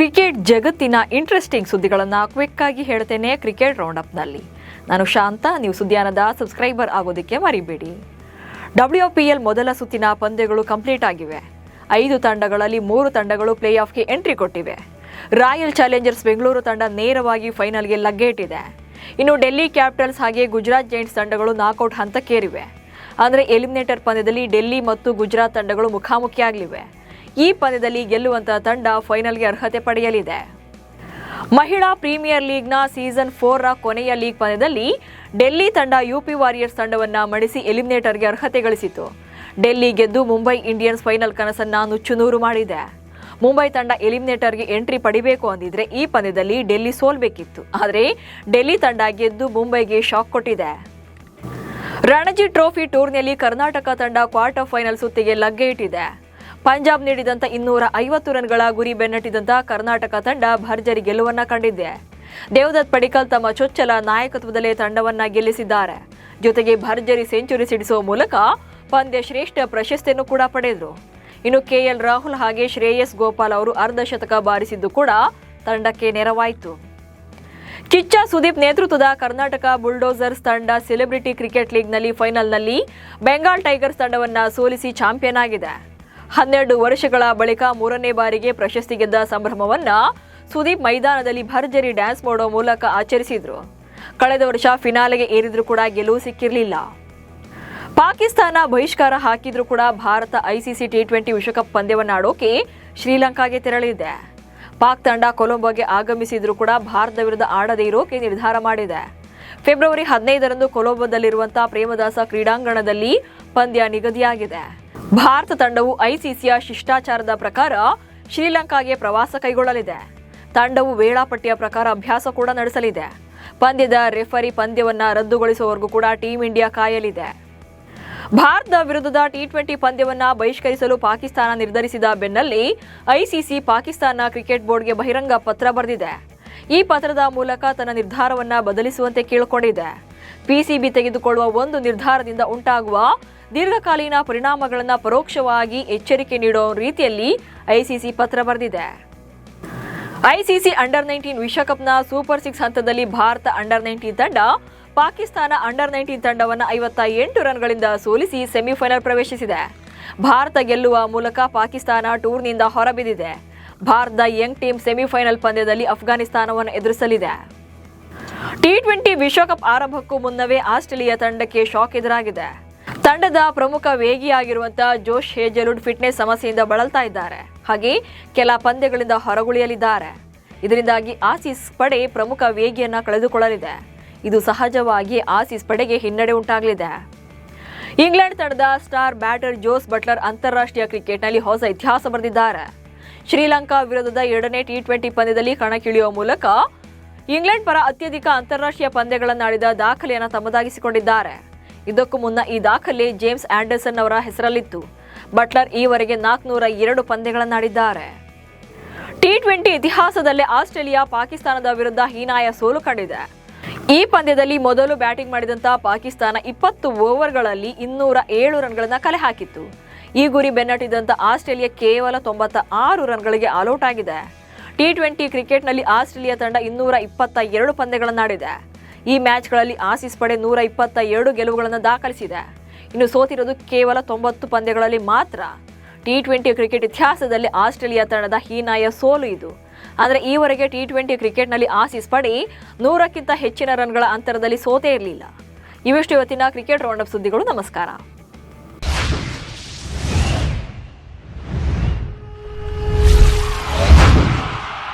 Cricket ಜಗತ್ತಿನ interesting ಸುದ್ದಿಗಳನ್ನು quick ಆಗಿ ಹೇಳ್ತೇನೆ ಕ್ರಿಕೆಟ್ ರೌಂಡ್ ಅಪ್ನಲ್ಲಿ. ನಾನು ಶಾಂತ. ನೀವು ಸುದ್ದಿಯಾನದ ಸಬ್ಸ್ಕ್ರೈಬರ್ ಆಗೋದಕ್ಕೆ ಮರಿಬೇಡಿ. WPL ಮೊದಲ ಸುತ್ತಿನ ಪಂದ್ಯಗಳು ಕಂಪ್ಲೀಟ್ ಆಗಿವೆ. 5 ತಂಡಗಳಲ್ಲಿ 3 ತಂಡಗಳು ಪ್ಲೇ ಆಫ್ಗೆ ಎಂಟ್ರಿ ಕೊಟ್ಟಿವೆ. ರಾಯಲ್ ಚಾಲೆಂಜರ್ಸ್ ಬೆಂಗಳೂರು ತಂಡ ನೇರವಾಗಿ ಫೈನಲ್ಗೆ ಲಗ್ಗೇಟಿದೆ. ಇನ್ನು ಡೆಲ್ಲಿ ಕ್ಯಾಪಿಟಲ್ಸ್ ಹಾಗೆ ಗುಜರಾತ್ ಜೈಂಟ್ಸ್ ತಂಡಗಳು ನಾಕೌಟ್ ಹಂತಕ್ಕೇರಿವೆ. ಅಂದರೆ ಎಲಿಮಿನೇಟರ್ ಪಂದ್ಯದಲ್ಲಿ ಡೆಲ್ಲಿ ಮತ್ತು ಗುಜರಾತ್ ತಂಡಗಳು ಮುಖಾಮುಖಿಯಾಗಲಿವೆ. ಈ ಪಂದ್ಯದಲ್ಲಿ ಗೆಲ್ಲುವಂತಹ ತಂಡ ಫೈನಲ್ಗೆ ಅರ್ಹತೆ ಪಡೆಯಲಿದೆ. ಮಹಿಳಾ ಪ್ರೀಮಿಯರ್ ಲೀಗ್ನ ಸೀಸನ್ 4ರ ಕೊನೆಯ ಲೀಗ್ ಪಂದ್ಯದಲ್ಲಿ ಡೆಲ್ಲಿ ತಂಡ ಯುಪಿ ವಾರಿಯರ್ಸ್ ತಂಡವನ್ನು ಮಣಿಸಿ ಎಲಿಮಿನೇಟರ್ಗೆ ಅರ್ಹತೆ ಗಳಿಸಿತು. ಡೆಲ್ಲಿ ಗೆದ್ದು ಮುಂಬೈ ಇಂಡಿಯನ್ಸ್ ಫೈನಲ್ ಕನಸನ್ನು ನುಚ್ಚುನೂರು ಮಾಡಿದೆ. ಮುಂಬೈ ತಂಡ ಎಲಿಮಿನೇಟರ್ಗೆ ಎಂಟ್ರಿ ಪಡಿಬೇಕು ಅಂದಿದ್ರೆ ಈ ಪಂದ್ಯದಲ್ಲಿ ಡೆಲ್ಲಿ ಸೋಲ್ಬೇಕಿತ್ತು. ಆದರೆ ಡೆಲ್ಲಿ ತಂಡ ಗೆದ್ದು ಮುಂಬೈಗೆ ಶಾಕ್ ಕೊಟ್ಟಿದೆ. ರಣಜಿ ಟ್ರೋಫಿ ಟೂರ್ನಿಯಲ್ಲಿ ಕರ್ನಾಟಕ ತಂಡ ಕ್ವಾರ್ಟರ್ ಫೈನಲ್ ಸುತ್ತಿಗೆ ಲಗ್ಗೆ ಇಟ್ಟಿದೆ. ಪಂಜಾಬ್ ನೀಡಿದಂಥ 250 ರನ್ಗಳ ಗುರಿ ಬೆನ್ನಟ್ಟಿದಂಥ ಕರ್ನಾಟಕ ತಂಡ ಭರ್ಜರಿ ಗೆಲುವನ್ನು ಕಂಡಿದೆ. ದೇವದತ್ ಪಡಿಕ್ಕಲ್ ತಮ್ಮ ಚೊಚ್ಚಲ ನಾಯಕತ್ವದಲ್ಲೇ ತಂಡವನ್ನು ಗೆಲ್ಲಿಸಿದ್ದಾರೆ. ಜೊತೆಗೆ ಭರ್ಜರಿ ಸೆಂಚುರಿ ಸಿಡಿಸುವ ಮೂಲಕ ಪಂದ್ಯ ಶ್ರೇಷ್ಠ ಪ್ರಶಸ್ತಿಯನ್ನು ಕೂಡ ಪಡೆದರು. ಇನ್ನು KL ರಾಹುಲ್ ಹಾಗೆ ಶ್ರೇಯಸ್ ಗೋಪಾಲ್ ಅವರು ಅರ್ಧಶತಕ ಬಾರಿಸಿದ್ದು ಕೂಡ ತಂಡಕ್ಕೆ ನೆರವಾಯಿತು. ಕಿಚ್ಚ ಸುದೀಪ್ ನೇತೃತ್ವದ ಕರ್ನಾಟಕ ಬುಲ್ಡೋಸರ್ಸ್ ತಂಡ ಸೆಲೆಬ್ರಿಟಿ ಕ್ರಿಕೆಟ್ ಲೀಗ್ನಲ್ಲಿ ಫೈನಲ್ನಲ್ಲಿ ಬೆಂಗಾಲ್ ಟೈಗರ್ಸ್ ತಂಡವನ್ನು ಸೋಲಿಸಿ ಚಾಂಪಿಯನ್ ಆಗಿದೆ. 12 ವರ್ಷಗಳ ಬಳಿಕ 3ನೇ ಬಾರಿಗೆ ಪ್ರಶಸ್ತಿ ಗೆದ್ದ ಸಂಭ್ರಮವನ್ನು ಸುದೀಪ್ ಮೈದಾನದಲ್ಲಿ ಭರ್ಜರಿ ಡ್ಯಾನ್ಸ್ ಮಾಡೋ ಮೂಲಕ ಆಚರಿಸಿದ್ರು. ಕಳೆದ ವರ್ಷ ಫಿನಾಲೆಗೆ ಏರಿದ್ರೂ ಕೂಡ ಗೆಲುವು ಸಿಕ್ಕಿರಲಿಲ್ಲ. ಪಾಕಿಸ್ತಾನ ಬಹಿಷ್ಕಾರ ಹಾಕಿದ್ರೂ ಕೂಡ ಭಾರತ ICC T20 ವಿಶ್ವಕಪ್ ಪಂದ್ಯವನ್ನು ಆಡೋಕೆ ಶ್ರೀಲಂಕಾಗೆ ತೆರಳಿದೆ. ಪಾಕ್ ತಂಡ ಕೊಲಂಬೋಗೆ ಆಗಮಿಸಿದ್ರೂ ಕೂಡ ಭಾರತ ವಿರುದ್ಧ ಆಡದೇ ಇರೋಕೆ ನಿರ್ಧಾರ ಮಾಡಿದೆ. ಫೆಬ್ರವರಿ 15ರಂದು ಕೊಲಂಬೋದಲ್ಲಿರುವಂತಹ ಪ್ರೇಮದಾಸ ಕ್ರೀಡಾಂಗಣದಲ್ಲಿ ಪಂದ್ಯ ನಿಗದಿಯಾಗಿದೆ. ಭಾರತ ತಂಡವು ICCಯ ಶಿಷ್ಟಾಚಾರದ ಪ್ರಕಾರ ಶ್ರೀಲಂಕಾಗೆ ಪ್ರವಾಸ ಕೈಗೊಳ್ಳಲಿದೆ. ತಂಡವು ವೇಳಾಪಟ್ಟಿಯ ಪ್ರಕಾರ ಅಭ್ಯಾಸ ಕೂಡ ನಡೆಸಲಿದೆ. ಪಂದ್ಯದ ರೆಫರಿ ಪಂದ್ಯವನ್ನು ರದ್ದುಗೊಳಿಸುವವರೆಗೂ ಕೂಡ ಟೀಂ ಇಂಡಿಯಾ ಕಾಯಲಿದೆ. ಭಾರತದ ವಿರುದ್ಧದ T20 ಪಂದ್ಯವನ್ನು ಬಹಿಷ್ಕರಿಸಲು ಪಾಕಿಸ್ತಾನ ನಿರ್ಧರಿಸಿದ ಬೆನ್ನಲ್ಲೇ ICC ಪಾಕಿಸ್ತಾನ ಕ್ರಿಕೆಟ್ ಬೋರ್ಡ್ಗೆ ಬಹಿರಂಗ ಪತ್ರ ಬರೆದಿದೆ. ಈ ಪತ್ರದ ಮೂಲಕ ತನ್ನ ನಿರ್ಧಾರವನ್ನು ಬದಲಿಸುವಂತೆ ಕೇಳಿಕೊಂಡಿದೆ. PCB ತೆಗೆದುಕೊಳ್ಳುವ ಒಂದು ನಿರ್ಧಾರದಿಂದ ಉಂಟಾಗುವ ದೀರ್ಘಕಾಲೀನ ಪರಿಣಾಮಗಳನ್ನು ಪರೋಕ್ಷವಾಗಿ ಎಚ್ಚರಿಕೆ ನೀಡುವ ರೀತಿಯಲ್ಲಿ ICC ಪತ್ರ ಬರೆದಿದೆ. ICC ಅಂಡರ್-19 ವಿಶ್ವಕಪ್ನ ಸೂಪರ್ 6 ಹಂತದಲ್ಲಿ ಭಾರತ ಅಂಡರ್-19 ತಂಡ ಪಾಕಿಸ್ತಾನ ಅಂಡರ್-19 ತಂಡವನ್ನು 58 ರನ್ಗಳಿಂದ ಸೋಲಿಸಿ ಸೆಮಿಫೈನಲ್ ಪ್ರವೇಶಿಸಿದೆ. ಭಾರತ ಗೆಲ್ಲುವ ಮೂಲಕ ಪಾಕಿಸ್ತಾನ ಟೂರ್ನಿಯಿಂದ ಹೊರಬಿದ್ದಿದೆ. ಭಾರತದ ಯಂಗ್ ಟೀಮ್ ಸೆಮಿಫೈನಲ್ ಪಂದ್ಯದಲ್ಲಿ ಅಫ್ಘಾನಿಸ್ತಾನವನ್ನು ಎದುರಿಸಲಿದೆ. T20 ವಿಶ್ವಕಪ್ ಆರಂಭಕ್ಕೂ ಮುನ್ನವೇ ಆಸ್ಟ್ರೇಲಿಯಾ ತಂಡಕ್ಕೆ ಶಾಕ್ ಎದುರಾಗಿದೆ. ತಂಡದ ಪ್ರಮುಖ ವೇಗಿಯಾಗಿರುವಂತಹ ಜೋಶ್ ಹೇಜಲ್ವುಡ್ ಫಿಟ್ನೆಸ್ ಸಮಸ್ಯೆಯಿಂದ ಬಳಲ್ತಾ ಇದ್ದಾರೆ. ಹಾಗೆ ಕೆಲ ಪಂದ್ಯಗಳಿಂದ ಹೊರಗುಳಿಯಲಿದ್ದಾರೆ. ಇದರಿಂದಾಗಿ ಆಸೀಸ್ ಪಡೆ ಪ್ರಮುಖ ವೇಗಿಯನ್ನು ಕಳೆದುಕೊಳ್ಳಲಿದೆ. ಇದು ಸಹಜವಾಗಿ ಆಸೀಸ್ ಪಡೆಗೆ ಹಿನ್ನಡೆ ಉಂಟಾಗಲಿದೆ. ಇಂಗ್ಲೆಂಡ್ ತಂಡದ ಸ್ಟಾರ್ ಬ್ಯಾಟರ್ ಜೋಸ್ ಬಟ್ಲರ್ ಅಂತಾರಾಷ್ಟ್ರೀಯ ಕ್ರಿಕೆಟ್ನಲ್ಲಿ ಹೊಸ ಇತಿಹಾಸ ಬರೆದಿದ್ದಾರೆ. ಶ್ರೀಲಂಕಾ ವಿರುದ್ಧದ 2ನೇ T20 ಪಂದ್ಯದಲ್ಲಿ ಕಣಕ್ಕಿಳಿಯುವ ಮೂಲಕ ಇಂಗ್ಲೆಂಡ್ ಪರ ಅತ್ಯಧಿಕ ಅಂತಾರಾಷ್ಟ್ರೀಯ ಪಂದ್ಯಗಳನ್ನಾಡಿದ ದಾಖಲೆಯನ್ನು ತಮ್ಮದಾಗಿಸಿಕೊಂಡಿದ್ದಾರೆ. ಇದಕ್ಕೂ ಮುನ್ನ ಈ ದಾಖಲೆ ಜೇಮ್ಸ್ ಆಂಡರ್ಸನ್ ಅವರ ಹೆಸರಲ್ಲಿತ್ತು. ಬಟ್ಲರ್ ಈವರೆಗೆ 402 ಪಂದ್ಯಗಳನ್ನಾಡಿದ್ದಾರೆ. T20 ಇತಿಹಾಸದಲ್ಲೇ ಆಸ್ಟ್ರೇಲಿಯಾ ಪಾಕಿಸ್ತಾನದ ವಿರುದ್ಧ ಹೀನಾಯ ಸೋಲು ಕಂಡಿದೆ. ಈ ಪಂದ್ಯದಲ್ಲಿ ಮೊದಲು ಬ್ಯಾಟಿಂಗ್ ಮಾಡಿದಂಥ ಪಾಕಿಸ್ತಾನ 20 ಓವರ್ಗಳಲ್ಲಿ 207 ರನ್ಗಳನ್ನು ಕಲೆ ಹಾಕಿತ್ತು. ಈ ಗುರಿ ಬೆನ್ನಟ್ಟಿದಂಥ ಆಸ್ಟ್ರೇಲಿಯಾ ಕೇವಲ 96 ರನ್ಗಳಿಗೆ ಆಲ್ಔಟ್ ಆಗಿದೆ. T20 ಕ್ರಿಕೆಟ್ನಲ್ಲಿ ಆಸ್ಟ್ರೇಲಿಯಾ ತಂಡ 222 ಪಂದ್ಯಗಳನ್ನಾಡಿದೆ. ಈ ಮ್ಯಾಚ್ಗಳಲ್ಲಿ ಆಸೀಸ್ ಪಡೆ 122 ಗೆಲುವುಗಳನ್ನು ದಾಖಲಿಸಿದೆ. ಇನ್ನು ಸೋತಿರೋದು ಕೇವಲ 90 ಪಂದ್ಯಗಳಲ್ಲಿ ಮಾತ್ರ. T20 ಕ್ರಿಕೆಟ್ ಇತಿಹಾಸದಲ್ಲಿ ಆಸ್ಟ್ರೇಲಿಯಾ ತಂಡದ ಹೀನಾಯ ಸೋಲು ಇದು. ಅಂದರೆ ಈವರೆಗೆ T20 ಕ್ರಿಕೆಟ್ನಲ್ಲಿ ಆಸೀಸ್ ಪಡೆ 100ಕ್ಕಿಂತ ಹೆಚ್ಚಿನ ರನ್ಗಳ ಅಂತರದಲ್ಲಿ ಸೋತೇ ಇರಲಿಲ್ಲ. ಇವಿಷ್ಟು ಇವತ್ತಿನ ಕ್ರಿಕೆಟ್ ರೌಂಡ್ ಅಪ್ ಸುದ್ದಿಗಳು. ನಮಸ್ಕಾರ.